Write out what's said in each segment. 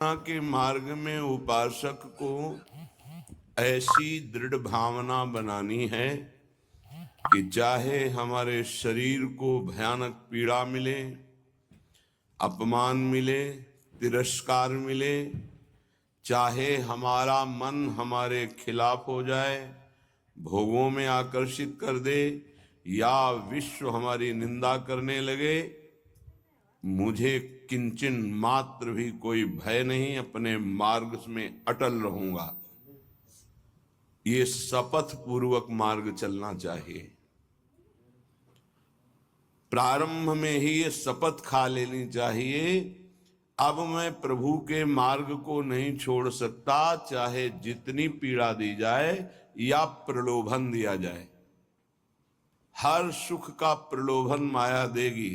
के मार्ग में उपासक को ऐसी दृढ़ भावना बनानी है कि चाहे हमारे शरीर को भयानक पीड़ा मिले, अपमान मिले, तिरस्कार मिले, चाहे हमारा मन हमारे खिलाफ हो जाए, भोगों में आकर्षित कर दे, या विश्व हमारी निंदा करने लगे, मुझे किंचन मात्र भी कोई भय नहीं, अपने मार्ग में अटल रहूंगा। ये शपथ पूर्वक मार्ग चलना चाहिए। प्रारंभ में ही ये शपथ खा लेनी चाहिए, अब मैं प्रभु के मार्ग को नहीं छोड़ सकता, चाहे जितनी पीड़ा दी जाए या प्रलोभन दिया जाए। हर सुख का प्रलोभन माया देगी,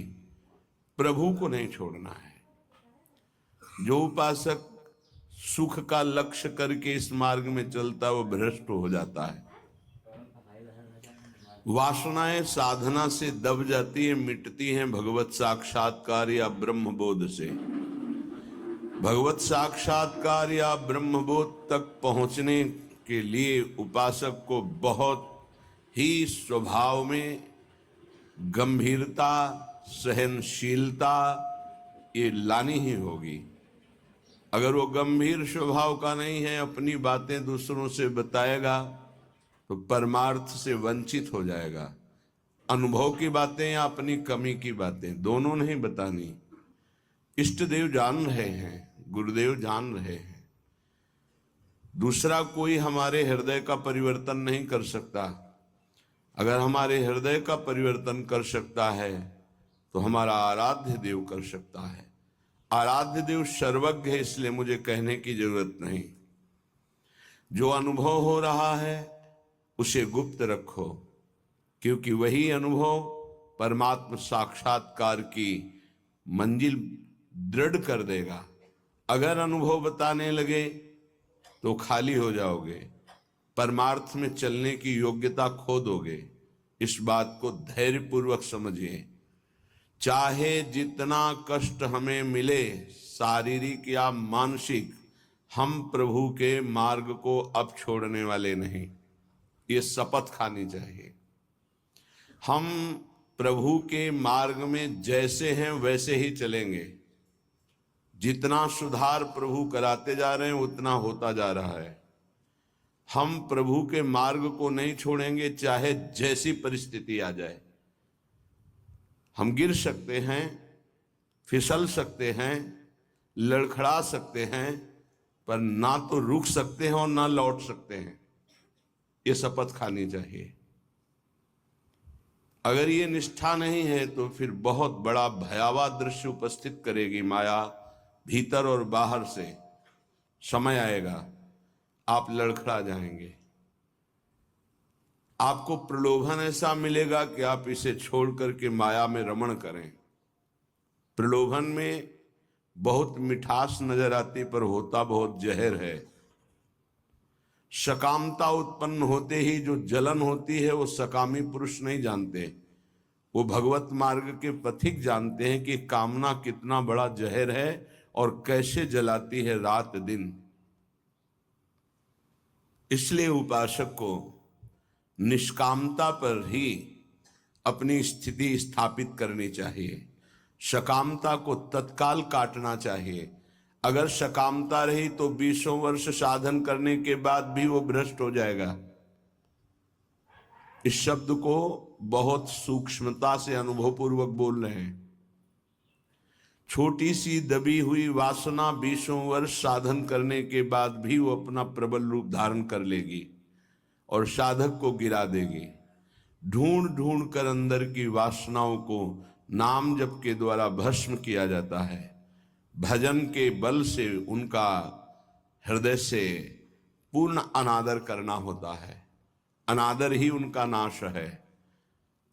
प्रभु को नहीं छोड़ना है। जो उपासक सुख का लक्ष्य करके इस मार्ग में चलता है वो भ्रष्ट हो जाता है। वासनाएं साधना से दब जाती है, मिटती हैं भगवत साक्षात्कार या ब्रह्म बोध से। भगवत साक्षात्कार या ब्रह्म बोध तक पहुंचने के लिए उपासक को बहुत ही स्वभाव में गंभीरता, सहनशीलता ये लानी ही होगी। अगर वो गंभीर स्वभाव का नहीं है, अपनी बातें दूसरों से बताएगा तो परमार्थ से वंचित हो जाएगा। अनुभव की बातें या अपनी कमी की बातें दोनों नहीं बतानी। इष्ट देव जान रहे हैं, गुरुदेव जान रहे हैं, दूसरा कोई हमारे हृदय का परिवर्तन नहीं कर सकता। अगर हमारे हृदय का परिवर्तन कर सकता है तो हमारा आराध्य देव कर सकता है। आराध्य देव सर्वज्ञ है, इसलिए मुझे कहने की जरूरत नहीं। जो अनुभव हो रहा है उसे गुप्त रखो, क्योंकि वही अनुभव परमात्म साक्षात्कार की मंजिल दृढ़ कर देगा। अगर अनुभव बताने लगे तो खाली हो जाओगे, परमार्थ में चलने की योग्यता खो दोगे। इस बात को धैर्यपूर्वक समझिए। चाहे जितना कष्ट हमें मिले, शारीरिक या मानसिक, हम प्रभु के मार्ग को अब छोड़ने वाले नहीं। ये शपथ खानी चाहिए। हम प्रभु के मार्ग में जैसे हैं वैसे ही चलेंगे। जितना सुधार प्रभु कराते जा रहे हैं उतना होता जा रहा है। हम प्रभु के मार्ग को नहीं छोड़ेंगे, चाहे जैसी परिस्थिति आ जाए। हम गिर सकते हैं, फिसल सकते हैं, लड़खड़ा सकते हैं, पर ना तो रुक सकते हैं और ना लौट सकते हैं। ये शपथ खानी चाहिए। अगर ये निष्ठा नहीं है तो फिर बहुत बड़ा भयावह दृश्य उपस्थित करेगी माया, भीतर और बाहर से। समय आएगा आप लड़खड़ा जाएंगे, आपको प्रलोभन ऐसा मिलेगा कि आप इसे छोड़ करके माया में रमण करें। प्रलोभन में बहुत मिठास नजर आती, पर होता बहुत जहर है। सकामता उत्पन्न होते ही जो जलन होती है वो सकामी पुरुष नहीं जानते, वो भगवत मार्ग के पथिक जानते हैं कि कामना कितना बड़ा जहर है और कैसे जलाती है रात दिन। इसलिए उपासक को निष्कामता पर ही अपनी स्थिति स्थापित करनी चाहिए। सकामता को तत्काल काटना चाहिए। अगर सकामता रही तो 20 वर्ष साधन करने के बाद भी वो भ्रष्ट हो जाएगा। इस शब्द को बहुत सूक्ष्मता से अनुभवपूर्वक बोल रहे हैं। छोटी सी दबी हुई वासना 20 वर्ष साधन करने के बाद भी वो अपना प्रबल रूप धारण कर लेगी और साधक को गिरा देगी। ढूंढ ढूंढ कर अंदर की वासनाओं को नाम जप के द्वारा भस्म किया जाता है। भजन के बल से उनका हृदय से पूर्ण अनादर करना होता है। अनादर ही उनका नाश है,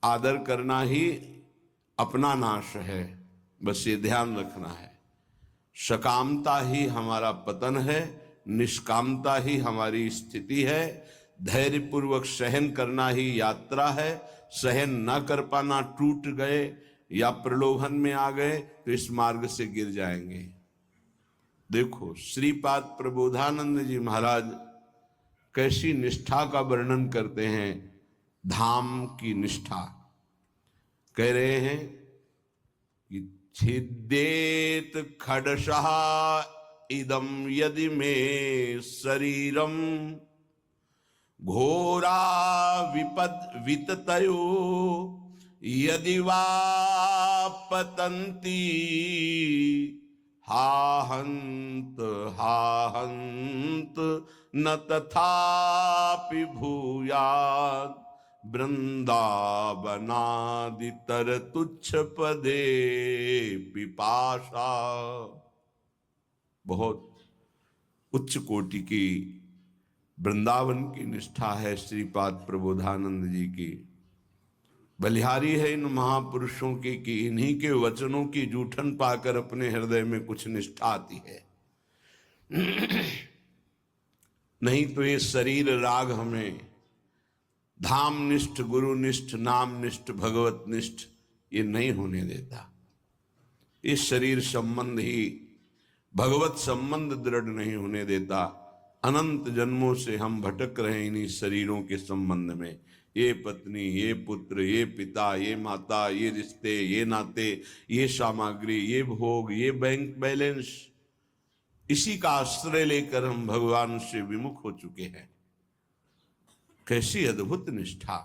आदर करना ही अपना नाश है। बस ये ध्यान रखना है। सकामता ही हमारा पतन है, निष्कामता ही हमारी स्थिति है। धैर्यपूर्वक सहन करना ही यात्रा है। सहन न कर पाना, टूट गए या प्रलोभन में आ गए तो इस मार्ग से गिर जाएंगे। देखो श्रीपाद प्रबोधानंद जी महाराज कैसी निष्ठा का वर्णन करते हैं, धाम की निष्ठा। कह रहे हैं कि छिद्येत खडशः इदम यदि मे शरीरम घोरा विपद विततयो यदि वा पतन्ति हाहंत हाहंत न तथापि भूयात् वृंदावनादितर तुच्छ पदे पिपाशा। बहुत उच्च कोटि की वृंदावन की निष्ठा है श्रीपाद प्रबोधानंद जी की। बलिहारी है इन महापुरुषों की कि इन्हीं के वचनों की जूठन पाकर अपने हृदय में कुछ निष्ठा आती है। नहीं तो ये शरीर राग हमें धाम निष्ठ, गुरु निष्ठ, नाम निष्ठ, भगवत निष्ठ ये नहीं होने देता। इस शरीर संबंध ही भगवत संबंध दृढ़ नहीं होने देता। अनंत जन्मों से हम भटक रहे हैं इन्हीं शरीरों के संबंध में। ये पत्नी, ये पुत्र, ये पिता, ये माता, ये रिश्ते, ये नाते, ये सामग्री, ये भोग, ये बैंक बैलेंस, इसी का आश्रय लेकर हम भगवान से विमुख हो चुके हैं। कैसी अद्भुत निष्ठा।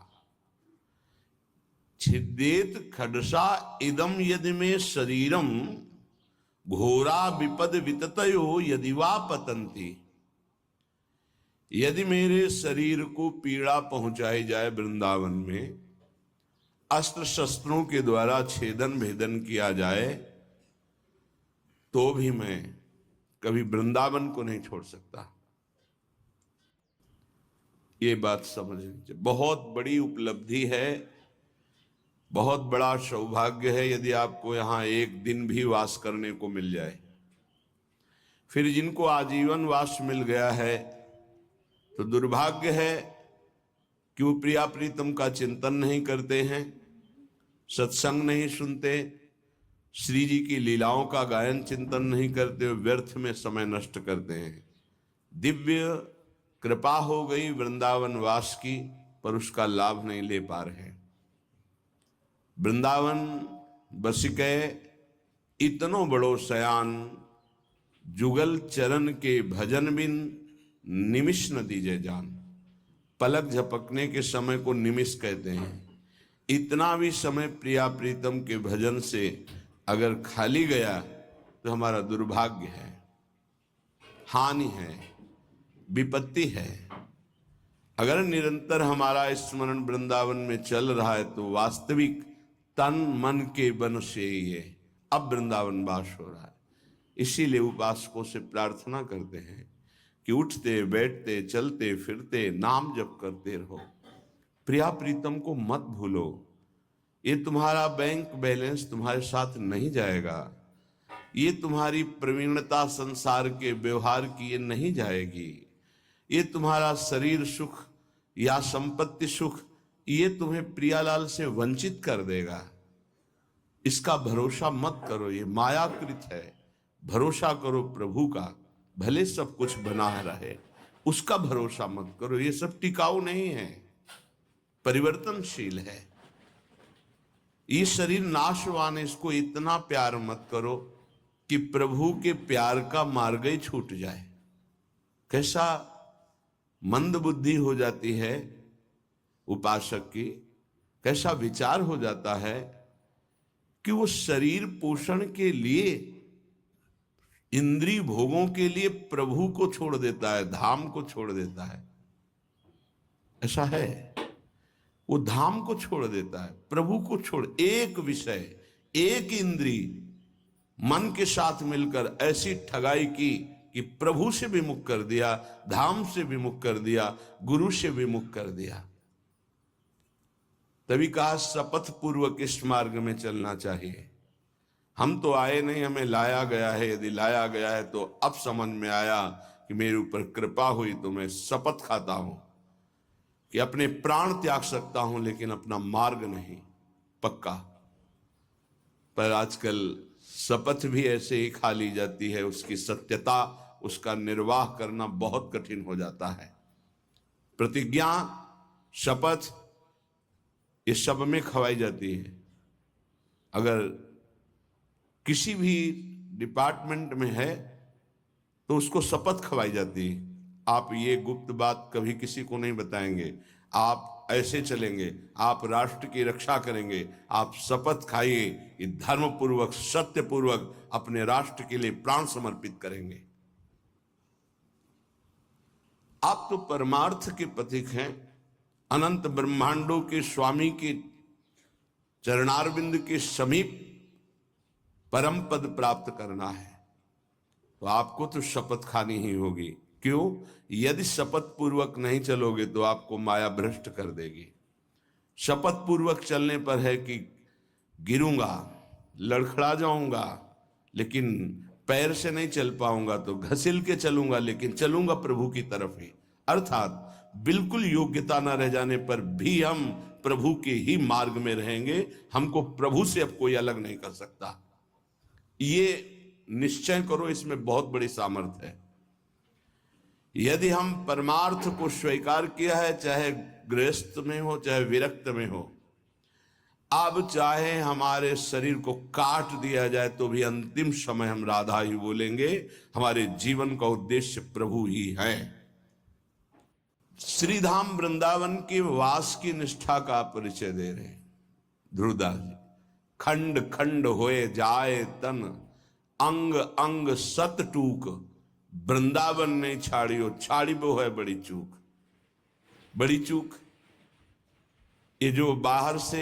छिद्येत खडसा इदम यदि में शरीरम घोरा विपद विततयो यदि वा पतंती। यदि मेरे शरीर को पीड़ा पहुंचाई जाए वृंदावन में, अस्त्र शस्त्रों के द्वारा छेदन भेदन किया जाए, तो भी मैं कभी वृंदावन को नहीं छोड़ सकता। ये बात समझनी चाहिए। बहुत बड़ी उपलब्धि है, बहुत बड़ा सौभाग्य है यदि आपको यहाँ एक दिन भी वास करने को मिल जाए। फिर जिनको आजीवन वास मिल गया है तो दुर्भाग्य है कि वो प्रिया प्रीतम का चिंतन नहीं करते हैं, सत्संग नहीं सुनते, श्री जी की लीलाओं का गायन चिंतन नहीं करते, व्यर्थ में समय नष्ट करते हैं। दिव्य कृपा हो गई वृंदावन वास की, पर उसका लाभ नहीं ले पा रहे। वृंदावन बसिके इतनो बड़ो सयान, जुगल चरण के भजन बिन निमिष न दीजे जान। पलक झपकने के समय को निमिष कहते हैं। इतना भी समय प्रिया प्रीतम के भजन से अगर खाली गया तो हमारा दुर्भाग्य है, हानि है, विपत्ति है। अगर निरंतर हमारा स्मरण वृंदावन में चल रहा है तो वास्तविक तन मन के बन से ये अब वृंदावन वास हो रहा है। इसीलिए उपासकों से प्रार्थना करते हैं कि उठते बैठते चलते फिरते नाम जप करते रहो। प्रिया प्रीतम को मत भूलो। ये तुम्हारा बैंक बैलेंस तुम्हारे साथ नहीं जाएगा, ये तुम्हारी प्रवीणता संसार के व्यवहार की ये नहीं जाएगी, ये तुम्हारा शरीर सुख या संपत्ति सुख ये तुम्हें प्रियालाल से वंचित कर देगा। इसका भरोसा मत करो, ये मायाकृत है। भरोसा करो प्रभु का, भले सब कुछ बना रहे, उसका भरोसा मत करो। ये सब टिकाऊ नहीं है, परिवर्तनशील है। ये शरीर नाशवान है, इसको इतना प्यार मत करो कि प्रभु के प्यार का मार्ग ही छूट जाए। कैसा मंद बुद्धि हो जाती है उपासक की, कैसा विचार हो जाता है कि वो शरीर पोषण के लिए, इंद्रिय भोगों के लिए प्रभु को छोड़ देता है, धाम को छोड़ देता है। ऐसा है, वो धाम को छोड़ देता है, प्रभु को छोड़। एक विषय, एक इंद्रिय मन के साथ मिलकर ऐसी ठगाई की कि प्रभु से विमुख कर दिया, धाम से विमुख कर दिया, गुरु से विमुख कर दिया। तभी कहा शपथ पूर्वक इस मार्ग में चलना चाहिए। हम तो आए नहीं, हमें लाया गया है। यदि लाया गया है तो अब समझ में आया कि मेरे ऊपर कृपा हुई तो मैं शपथ खाता हूं कि अपने प्राण त्याग सकता हूं, लेकिन अपना मार्ग नहीं, पक्का। पर आजकल शपथ भी ऐसे ही खा ली जाती है, उसकी सत्यता, उसका निर्वाह करना बहुत कठिन हो जाता है। प्रतिज्ञा, शपथ, ये सब में खवाई जाती है। अगर किसी भी डिपार्टमेंट में है तो उसको शपथ खवाई जाती है। आप ये गुप्त बात कभी किसी को नहीं बताएंगे, आप ऐसे चलेंगे, आप राष्ट्र की रक्षा करेंगे, आप शपथ खाइए कि धर्म पूर्वक, सत्य पूर्वक अपने राष्ट्र के लिए प्राण समर्पित करेंगे। आप तो परमार्थ के प्रतीक हैं। अनंत ब्रह्मांडों के स्वामी के चरणारविंद के समीप परम पद प्राप्त करना है तो आपको तो शपथ खानी ही होगी। क्यों? यदि शपथ पूर्वक नहीं चलोगे तो आपको माया भ्रष्ट कर देगी। शपथ पूर्वक चलने पर है कि गिरूंगा, लड़खड़ा जाऊंगा, लेकिन पैर से नहीं चल पाऊंगा, तो घसील के चलूंगा, लेकिन चलूंगा प्रभु की तरफ ही। अर्थात बिल्कुल योग्यता न रह जाने पर भी हम प्रभु के ही मार्ग में रहेंगे। हमको प्रभु से अब कोई अलग नहीं कर सकता। ये निश्चय करो, इसमें बहुत बड़ी सामर्थ्य है। यदि हम परमार्थ को स्वीकार किया है, चाहे गृहस्थ में हो चाहे विरक्त में हो, अब चाहे हमारे शरीर को काट दिया जाए तो भी अंतिम समय हम राधा ही बोलेंगे। हमारे जीवन का उद्देश्य प्रभु ही है। श्रीधाम वृंदावन के वास की निष्ठा का परिचय दे रहे हैं ध्रुवदास जी। खंड खंड होए जाए तन, अंग अंग सत टूक, वृंदावन नहीं छाड़ियो, छाड़ी वो है बड़ी चूक। बड़ी चूक, ये जो बाहर से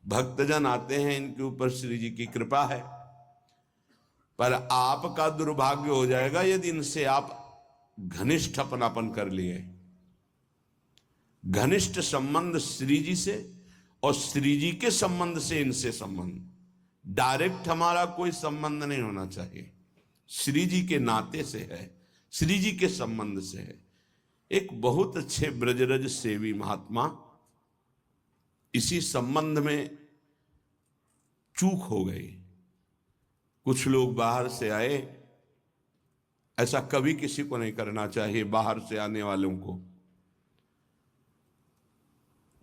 भक्तजन आते हैं, इनके ऊपर श्री जी की कृपा है, पर आपका दुर्भाग्य हो जाएगा यदि इनसे आप घनिष्ठ अपनापन कर लिए। घनिष्ठ संबंध श्री जी से और श्री जी के संबंध से इनसे संबंध, डायरेक्ट हमारा कोई संबंध नहीं होना चाहिए। श्री जी के नाते से है, श्री जी के संबंध से है। एक बहुत अच्छे ब्रजरज सेवी महात्मा, इसी संबंध में चूक हो गई। कुछ लोग बाहर से आए, ऐसा कभी किसी को नहीं करना चाहिए। बाहर से आने वालों को,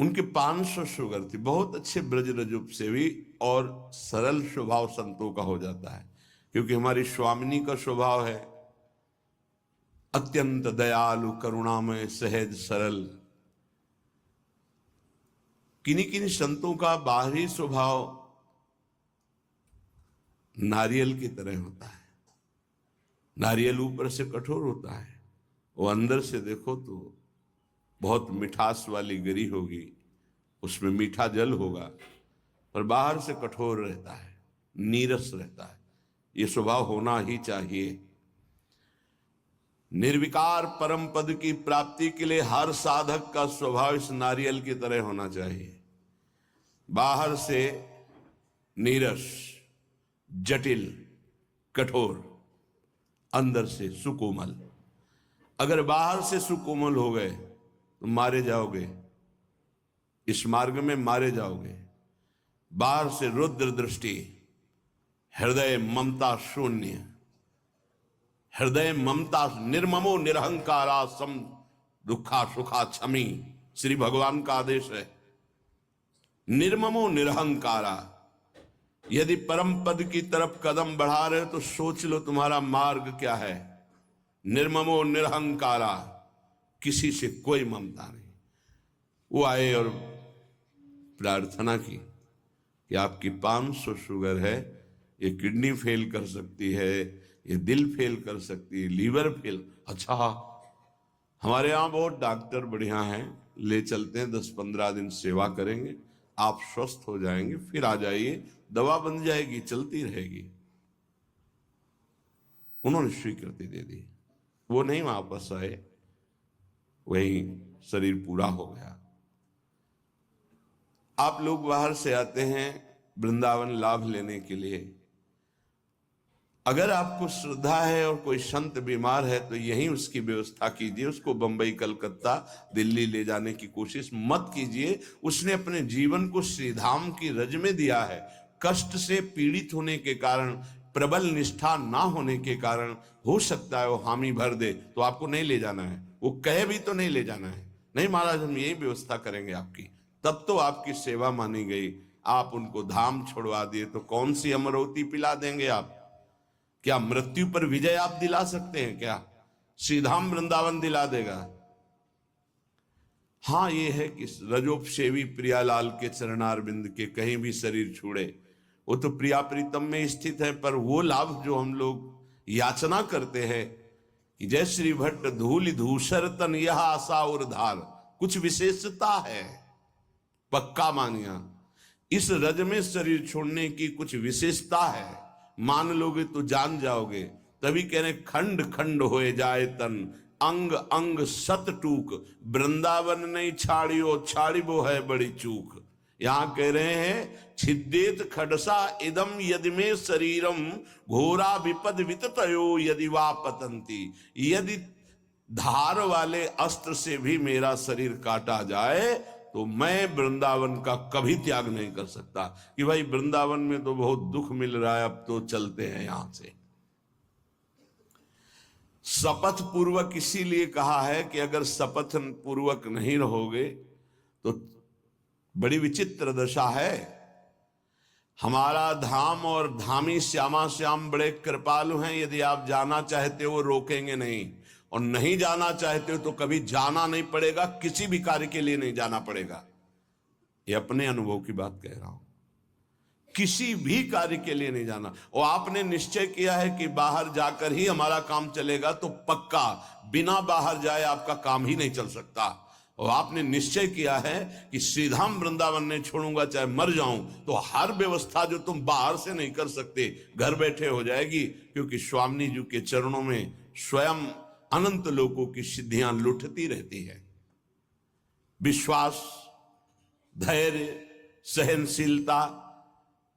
उनके 500 शुगर थी, बहुत अच्छे ब्रजरज सेवी और सरल स्वभाव संतों का हो जाता है, क्योंकि हमारी स्वामिनी का स्वभाव है अत्यंत दयालु, करुणामय, सहज, सरल। किन्हीं किन्हीं संतों का बाहरी स्वभाव नारियल की तरह होता है। नारियल ऊपर से कठोर होता है, वो अंदर से देखो तो बहुत मिठास वाली गिरी होगी, उसमें मीठा जल होगा, पर बाहर से कठोर रहता है, नीरस रहता है। ये स्वभाव होना ही चाहिए। निर्विकार परम पद की प्राप्ति के लिए हर साधक का स्वभाव इस नारियल की तरह होना चाहिए। बाहर से नीरस, जटिल, कठोर, अंदर से सुकोमल। अगर बाहर से सुकोमल हो गए तो मारे जाओगे, इस मार्ग में मारे जाओगे। बाहर से रुद्र दृष्टि, हृदय ममता शून्य, हृदय ममता, निर्ममो निरहंकारा सम दुखा सुखा क्षमी, श्री भगवान का आदेश है। निर्ममो निरहंकारा। यदि परम पद की तरफ कदम बढ़ा रहे हो तो सोच लो तुम्हारा मार्ग क्या है। निर्ममो निरहंकारा, किसी से कोई ममता नहीं। वो आए और प्रार्थना की कि आपकी 500 शुगर है, ये किडनी फेल कर सकती है, ये दिल फेल कर सकती है, लीवर फेल। अच्छा, हमारे यहाँ बहुत डॉक्टर बढ़िया हैं, ले चलते हैं, 10-15 दिन सेवा करेंगे, आप स्वस्थ हो जाएंगे, फिर आ जाइए, दवा बन जाएगी, चलती रहेगी। उन्होंने स्वीकृति दे दी। वो नहीं वापस आए, वही शरीर पूरा हो गया। आप लोग बाहर से आते हैं वृंदावन लाभ लेने के लिए। अगर आपको श्रद्धा है और कोई संत बीमार है तो यहीं उसकी व्यवस्था कीजिए। उसको बंबई, कलकत्ता, दिल्ली ले जाने की कोशिश मत कीजिए। उसने अपने जीवन को श्रीधाम की रज में दिया है, कष्ट से पीड़ित होने के कारण, प्रबल निष्ठा ना होने के कारण हो सकता है वो हामी भर दे, तो आपको नहीं ले जाना है। वो कहे भी तो नहीं ले जाना है, नहीं महाराज हम यही व्यवस्था करेंगे आपकी, तब तो आपकी सेवा मानी गई। आप उनको धाम छोड़वा दिए तो कौन सी अमरौती पिला देंगे आप? क्या मृत्यु पर विजय आप दिला सकते हैं क्या? श्रीधाम वृंदावन दिला देगा? हाँ, ये है कि रजोपसेवी प्रियालाल के चरणारविंद के कहीं भी शरीर छूड़े, वो तो प्रिया प्रीतम में स्थित है, पर वो लाभ जो हम लोग याचना करते हैं कि जय श्री भट्ट धूल धूसर तन यह आशा और धार, कुछ विशेषता है, पक्का मानिया इस रज में शरीर छोड़ने की कुछ विशेषता है, मान लोगे तो जान जाओगे। तभी कह रहे खंड खंड होए जाए तन, अंग अंग सत टूक, वृंदावन नहीं छाड़ियो छाड़िबो है बड़ी चूक। यहां कह रहे हैं छिद्देत खडसा इदम यदि में शरीरम, घोरा विपद विततयो यदि वा पतंती। यदि धार वाले अस्त्र से भी मेरा शरीर काटा जाए तो मैं वृंदावन का कभी त्याग नहीं कर सकता कि भाई वृंदावन में तो बहुत दुख मिल रहा है, अब तो चलते हैं यहां से। शपथ पूर्वक इसीलिए कहा है कि अगर शपथ पूर्वक नहीं रहोगे तो बड़ी विचित्र दशा है। हमारा धाम और धामी श्यामा श्याम बड़े कृपालु हैं, यदि आप जाना चाहते हो रोकेंगे नहीं, और नहीं जाना चाहते हो तो कभी जाना नहीं पड़ेगा, किसी भी कार्य के लिए नहीं जाना पड़ेगा। ये अपने अनुभव की बात कह रहा हूं, किसी भी कार्य के लिए नहीं जाना। और आपने निश्चय किया है कि बाहर जाकर ही हमारा काम चलेगा, तो पक्का बिना बाहर जाए आपका काम ही नहीं चल सकता। और आपने निश्चय किया है कि श्रीधाम वृंदावन नहीं छोड़ूंगा चाहे मर जाऊं, तो हर व्यवस्था जो तुम बाहर से नहीं कर सकते घर बैठे हो जाएगी, क्योंकि स्वामी जी के चरणों में स्वयं अनंत लोकों की सिद्धियां लुटती रहती है। विश्वास, धैर्य, सहनशीलता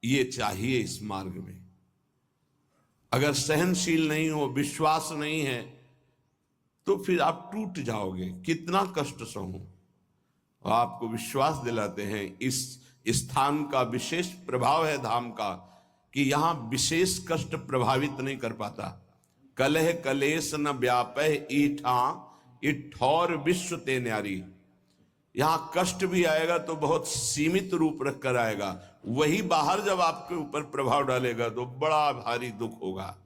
ये चाहिए इस मार्ग में। अगर सहनशील नहीं हो, विश्वास नहीं है, तो फिर आप टूट जाओगे, कितना कष्ट सहूं। और आपको विश्वास दिलाते हैं इस स्थान का विशेष प्रभाव है धाम का, कि यहां विशेष कष्ट प्रभावित नहीं कर पाता। कलह कलेश न व्यापह ईठा, इठौर विश्व ते न्यारी। यहां कष्ट भी आएगा तो बहुत सीमित रूप रखकर आएगा, वही बाहर जब आपके ऊपर प्रभाव डालेगा तो बड़ा भारी दुख होगा।